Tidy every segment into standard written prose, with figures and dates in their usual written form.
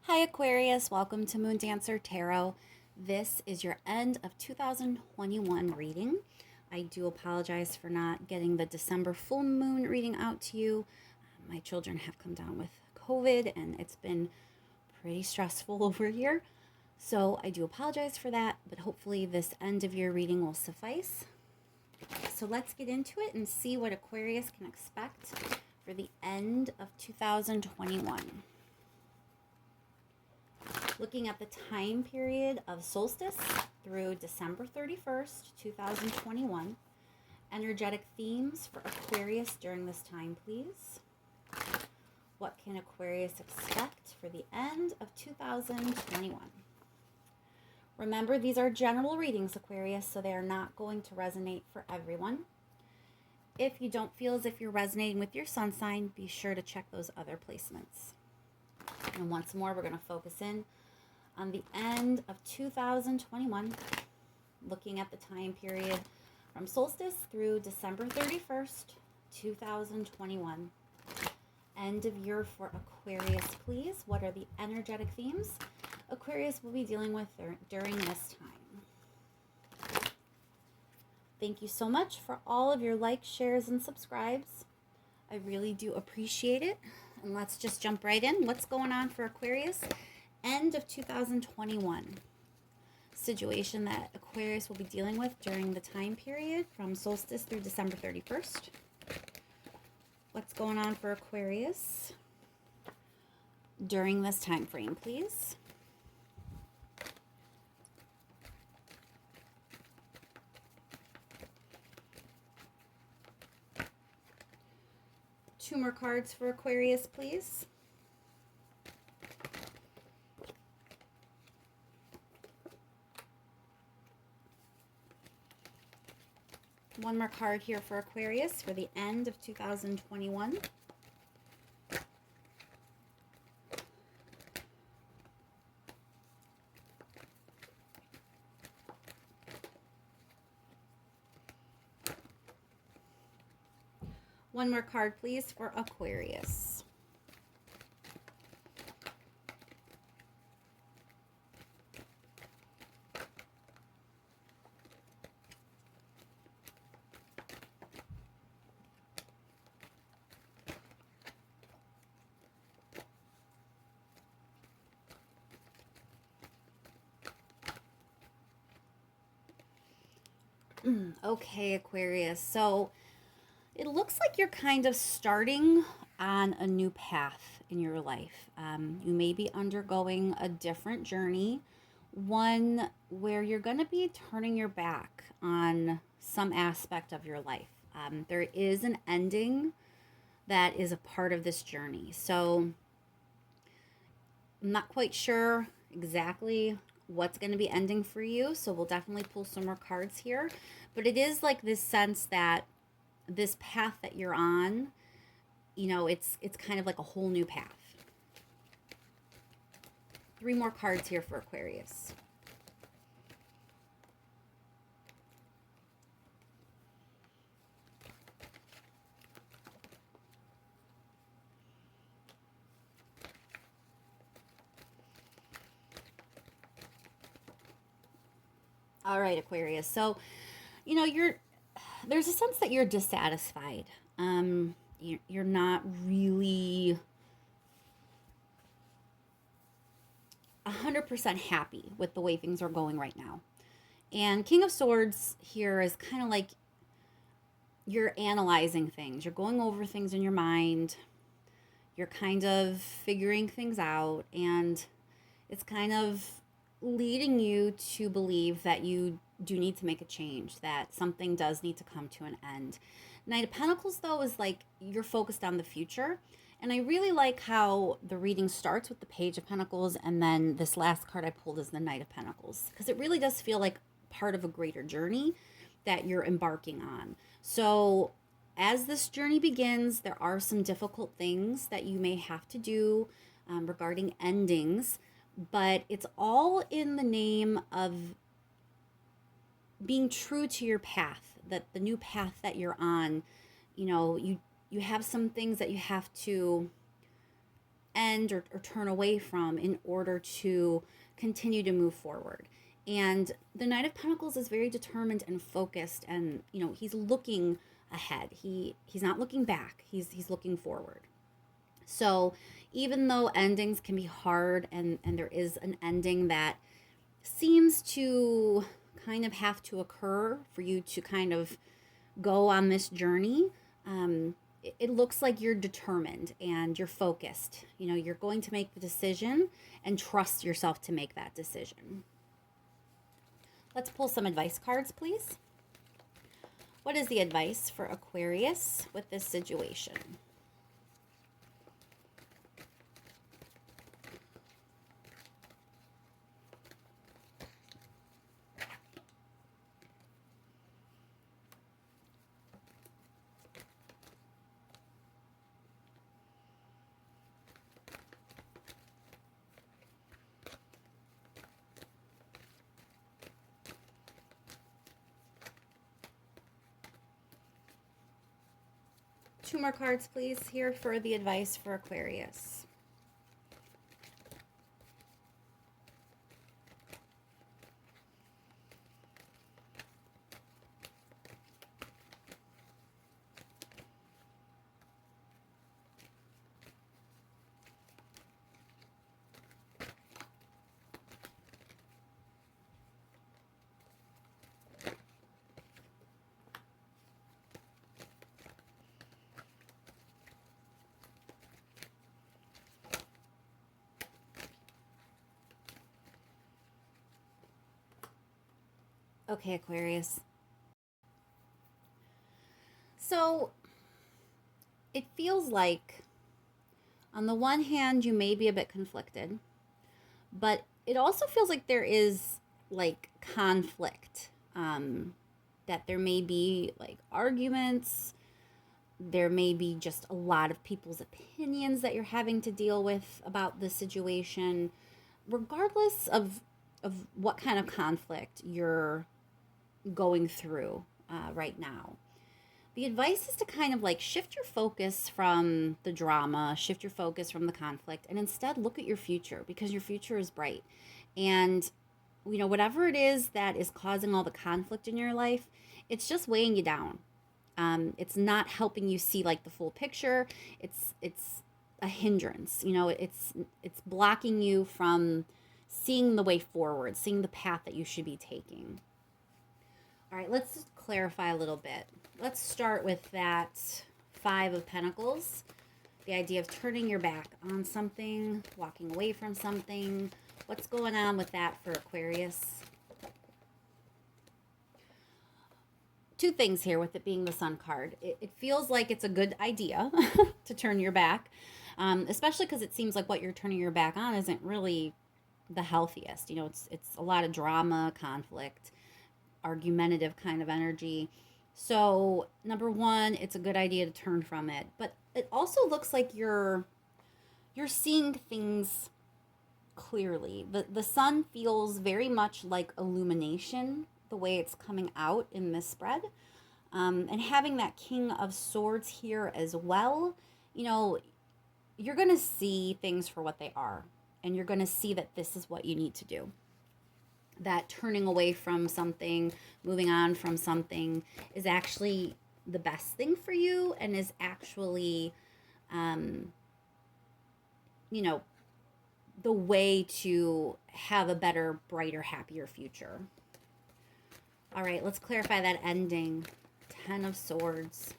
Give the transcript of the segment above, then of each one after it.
Hi Aquarius, welcome to Moon Dancer Tarot. This is your end of 2021 reading. I do apologize for not getting the December full moon reading out to you. My children have come down with COVID and it's been pretty stressful over here. So I do apologize for that, but hopefully this end of year reading will suffice. So let's get into it and see what Aquarius can expect for the end of 2021. Looking at the time period of Solstice through December 31st, 2021. Energetic themes for Aquarius during this time, please. What can Aquarius expect for the end of 2021? Remember, these are general readings, Aquarius, so they are not going to resonate for everyone. If you don't feel as if you're resonating with your sun sign, be sure to check those other placements. And once more, we're going to focus in on the end of 2021, looking at the time period from solstice through December 31st, 2021. End of year for Aquarius, please. What are the energetic themes Aquarius will be dealing with during this time? Thank you so much for all of your likes, shares, and subscribes. I really do appreciate it. And let's just jump right in. What's going on for Aquarius? End of 2021. Situation that Aquarius will be dealing with during the time period from solstice through December 31st. What's going on for Aquarius during this time frame, please? Two more cards for Aquarius, please. One more card here for Aquarius for the end of 2021. One more card, please, for Aquarius. Okay, Aquarius. So it looks like you're kind of starting on a new path in your life. You may be undergoing a different journey, one where you're going to be turning your back on some aspect of your life. There is an ending that is a part of this journey. So I'm not quite sure exactly what's going to be ending for you. So we'll definitely pull some more cards here. But it is like this sense that this path that you're on, you know, it's kind of like a whole new path. Three more cards here for Aquarius. All right, Aquarius. So, you know, there's a sense that you're dissatisfied. You're not really 100% happy with the way things are going right now. And King of Swords here is kind of like you're analyzing things. You're going over things in your mind. You're kind of figuring things out. And it's kind of leading you to believe that you do need to make a change, that something does need to come to an end. Knight of Pentacles, though, is like you're focused on the future. And I really like how the reading starts with the Page of Pentacles, and then this last card I pulled is the Knight of Pentacles, because it really does feel like part of a greater journey that you're embarking on. So as this journey begins, there are some difficult things that you may have to do regarding endings, but it's all in the name of being true to your path, that the new path that you're on, you know, you have some things that you have to end or turn away from in order to continue to move forward. And the Knight of Pentacles is very determined and focused, and he's looking ahead. He's not looking back. He's looking forward. So even though endings can be hard, and there is an ending that seems to kind of have to occur for you to kind of go on this journey, it looks like you're determined and you're focused. You're going to make the decision and trust yourself to make that decision. Let's pull some advice cards, please. What is the advice for Aquarius with this situation? Two more cards, please, here for the advice for Aquarius. Okay, Aquarius. So it feels like, on the one hand, you may be a bit conflicted, but it also feels like there is like conflict, that there may be like arguments. There may be just a lot of people's opinions that you're having to deal with about the situation. Regardless of what kind of conflict you're going through right now, the advice is to kind of like shift your focus from the drama, shift your focus from the conflict, and instead look at your future, because your future is bright. And whatever it is that is causing all the conflict in your life, it's just weighing you down. It's not helping you see like the full picture. It's a hindrance. It's blocking you from seeing the way forward, seeing the path that you should be taking. All right, let's just clarify a little bit. Let's start with that Five of Pentacles. The idea of turning your back on something, walking away from something. What's going on with that for Aquarius? Two things here with it being the Sun card. It feels like it's a good idea to turn your back, especially because it seems like what you're turning your back on isn't really the healthiest. It's a lot of drama, conflict, argumentative kind of energy. So number one, it's a good idea to turn from it, but it also looks like you're seeing things clearly. The sun feels very much like illumination, the way it's coming out in this spread, and having that King of Swords here as well. You're gonna see things for what they are, and you're gonna see that this is what you need to do. That turning away from something, moving on from something, is actually the best thing for you, and is actually, the way to have a better, brighter, happier future. All right, let's clarify that ending. Ten of Swords.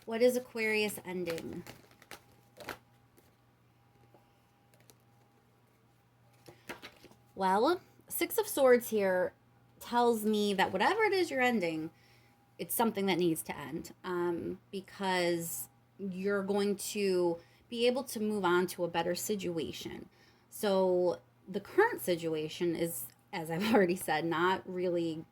What is Aquarius ending? Well, Six of Swords here tells me that whatever it is you're ending, it's something that needs to end, because you're going to be able to move on to a better situation. So the current situation is, as I've already said, not really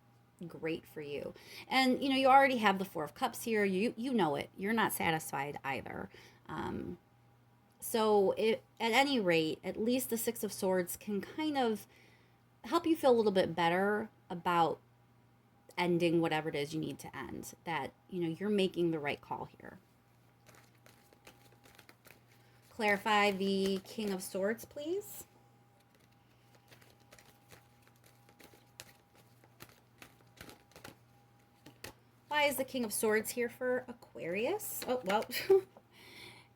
great for you. And, you already have the Four of Cups here. You know it. You're not satisfied either. So at any rate, at least the Six of Swords can kind of help you feel a little bit better about ending whatever it is you need to end. That, you're making the right call here. Clarify the King of Swords, please. Why is the King of Swords here for Aquarius? Oh, well,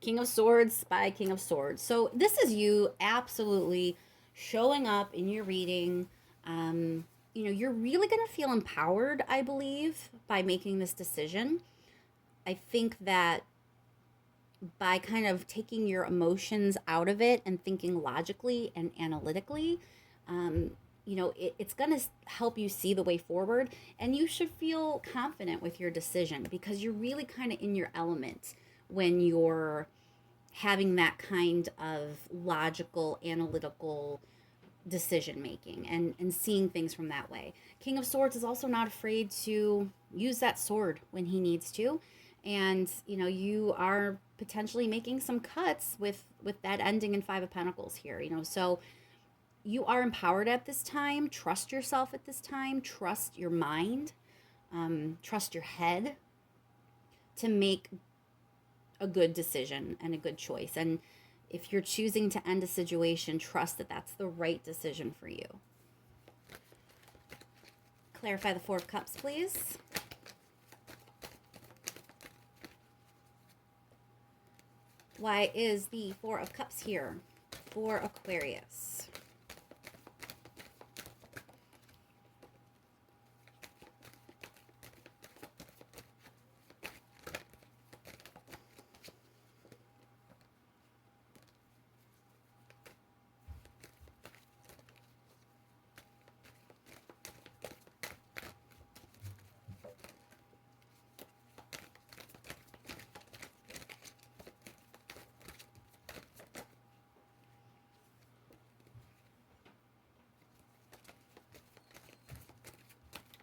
King of Swords by King of Swords. So this is you absolutely showing up in your reading. You know, you're really going to feel empowered, I believe, by making this decision. I think that by kind of taking your emotions out of it and thinking logically and analytically, you know, it's going to help you see the way forward. And you should feel confident with your decision because you're really kind of in your element when you're having that kind of logical, analytical decision making and seeing things from that way. King of Swords is also not afraid to use that sword when he needs to. And, you know, you are potentially making some cuts with that ending in Five of Pentacles here, you know. So you are empowered at this time. Trust yourself at this time. Trust your mind. Trust your head to make a good decision and a good choice. And if you're choosing to end a situation, trust that that's the right decision for you. Clarify the Four of Cups, please. Why is the Four of Cups here for Aquarius?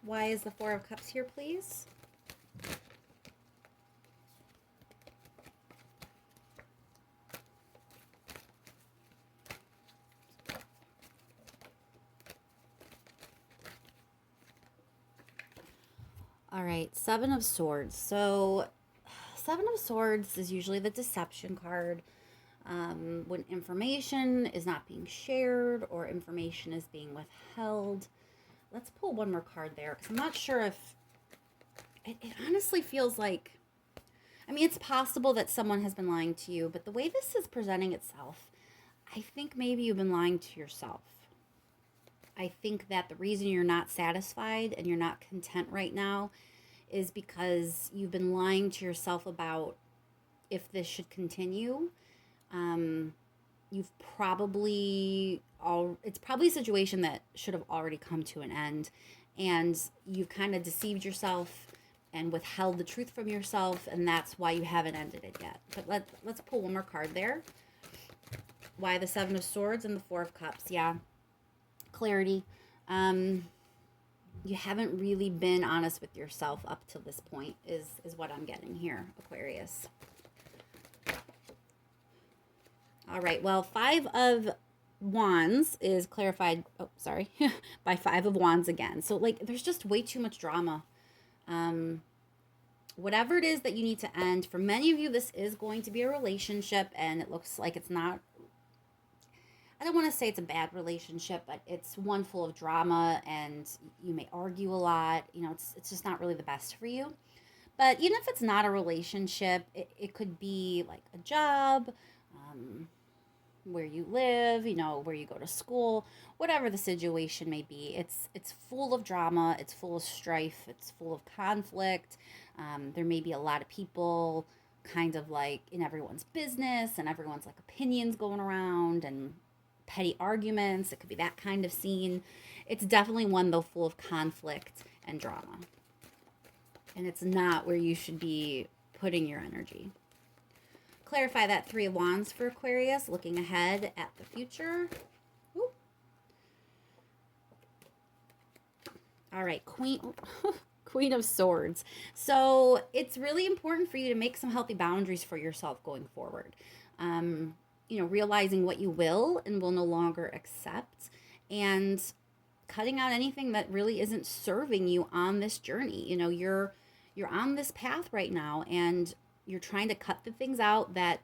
Why is the Four of Cups here, please? All right, Seven of Swords. So Seven of Swords is usually the deception card. When information is not being shared or information is being withheld. Let's pull one more card there because I'm not sure if it honestly feels like, I mean, it's possible that someone has been lying to you, but the way this is presenting itself, I think maybe you've been lying to yourself. I think that the reason you're not satisfied and you're not content right now is because you've been lying to yourself about if this should continue. You've probably it's probably a situation that should have already come to an end, and you've kind of deceived yourself and withheld the truth from yourself, and that's why you haven't ended it yet. But let's pull one more card there. Why the Seven of Swords and the Four of Cups? Yeah, clarity. You haven't really been honest with yourself up to this point is what I'm getting here, Aquarius. All right, well, Five of Wands is clarified, oh, sorry, by Five of Wands again. So, like, there's just way too much drama. Whatever it is that you need to end, for many of you, this is going to be a relationship, and it looks like it's not, I don't want to say it's a bad relationship, but it's one full of drama, and you may argue a lot. You know, it's just not really the best for you. But even if it's not a relationship, it could be like a job, where you live, you know, where you go to school, whatever the situation may be. It's full of drama, it's full of strife, it's full of conflict. There may be a lot of people kind of like in everyone's business and everyone's like opinions going around and petty arguments. It could be that kind of scene. It's definitely one though full of conflict and drama. And it's not where you should be putting your energy. Clarify that Three of Wands for Aquarius, looking ahead at the future. Ooh. All right, Queen of Swords. So it's really important for you to make some healthy boundaries for yourself going forward. You know, realizing what you will and will no longer accept, and cutting out anything that really isn't serving you on this journey. You know, you're on this path right now, and you're trying to cut the things out that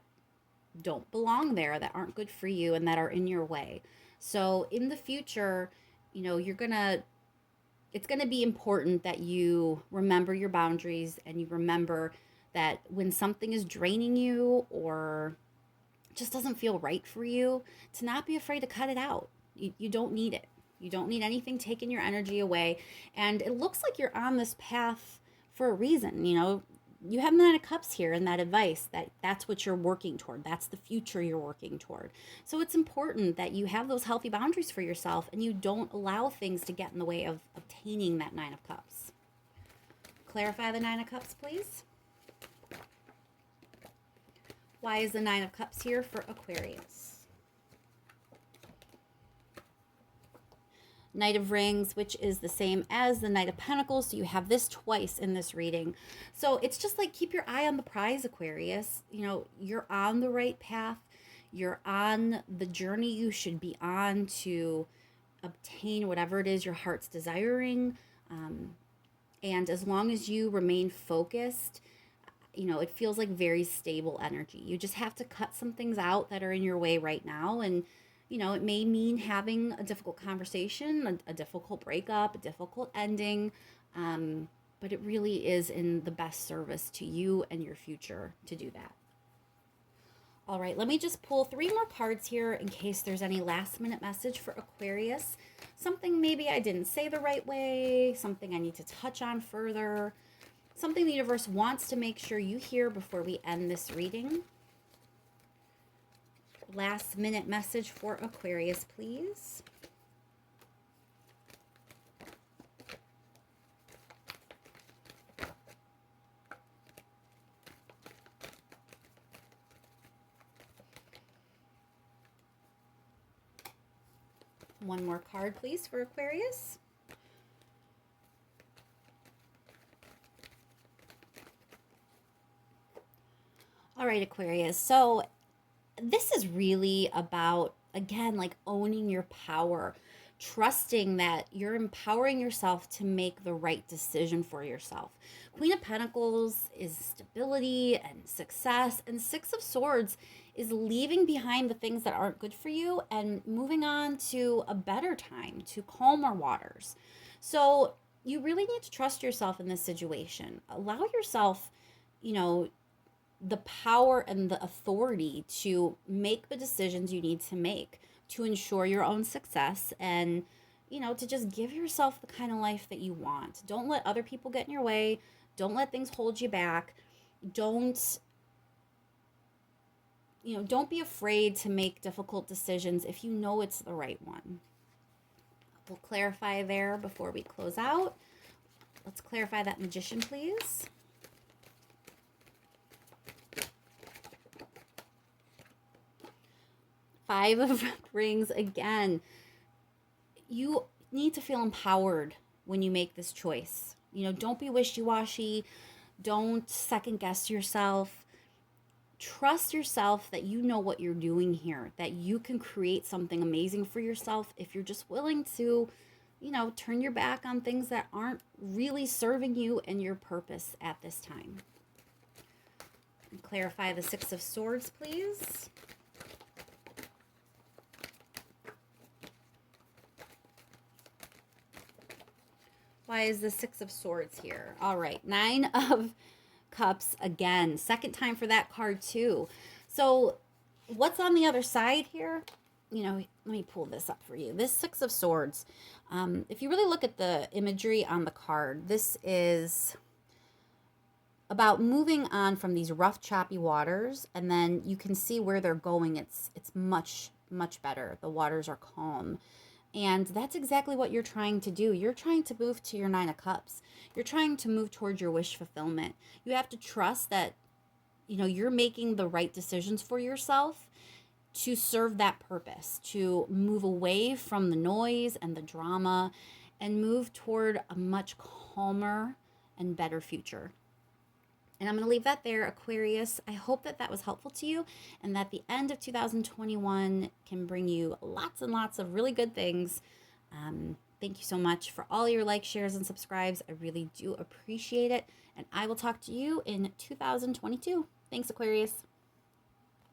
don't belong there, that aren't good for you, and that are in your way. So in the future, you know, it's going to be important that you remember your boundaries, and you remember that when something is draining you or just doesn't feel right for you, to not be afraid to cut it out. You don't need it. You don't need anything taking your energy away. And it looks like you're on this path for a reason. You know, you have the Nine of Cups here in that advice, that's what you're working toward. That's the future you're working toward. So it's important that you have those healthy boundaries for yourself, and you don't allow things to get in the way of obtaining that Nine of Cups. Clarify the Nine of Cups, please. Why is the Nine of Cups here for Aquarius? Knight of Rings, which is the same as the Knight of Pentacles. So you have this twice in this reading. So it's just like, keep your eye on the prize, Aquarius. You know, you're on the right path. You're on the journey you should be on to obtain whatever it is your heart's desiring. And as long as you remain focused, you know, it feels like very stable energy. You just have to cut some things out that are in your way right now. And you know, it may mean having a difficult conversation, a difficult breakup, a difficult ending, but it really is in the best service to you and your future to do that. All right, let me just pull 3 more cards here in case there's any last minute message for Aquarius. Something maybe I didn't say the right way, something I need to touch on further, something the universe wants to make sure you hear before we end this reading. Last minute message for Aquarius, please. One more card, please, for Aquarius. All right, Aquarius. So this is really about, again, like owning your power, trusting that you're empowering yourself to make the right decision for yourself. Queen of Pentacles is stability and success, and Six of Swords is leaving behind the things that aren't good for you and moving on to a better time, to calmer waters. So you really need to trust yourself in this situation. Allow yourself, you know, the power and the authority to make the decisions you need to make to ensure your own success, and, you know, to just give yourself the kind of life that you want. Don't let other people get in your way. Don't let things hold you back. Don't be afraid to make difficult decisions if you know it's the right one. We'll clarify there before we close out. Let's clarify that Magician, please. Five of Rings again. You need to feel empowered when you make this choice. You know, don't be wishy-washy. Don't second guess yourself. Trust yourself that you know what you're doing here, that you can create something amazing for yourself if you're just willing to, you know, turn your back on things that aren't really serving you and your purpose at this time. And clarify the Six of Swords, please. Why is the Six of Swords here? All right, Nine of Cups again. Second time for that card too. So what's on the other side here? You know, let me pull this up for you. This Six of Swords, if you really look at the imagery on the card, this is about moving on from these rough, choppy waters, and then you can see where they're going. It's much, much better. The waters are calm. And that's exactly what you're trying to do. You're trying to move to your Nine of Cups. You're trying to move towards your wish fulfillment. You have to trust that, you know, you're making the right decisions for yourself to serve that purpose, to move away from the noise and the drama and move toward a much calmer and better future. And I'm going to leave that there, Aquarius. I hope that that was helpful to you, and that the end of 2021 can bring you lots and lots of really good things. Thank you so much for all your likes, shares, and subscribes. I really do appreciate it. And I will talk to you in 2022. Thanks, Aquarius.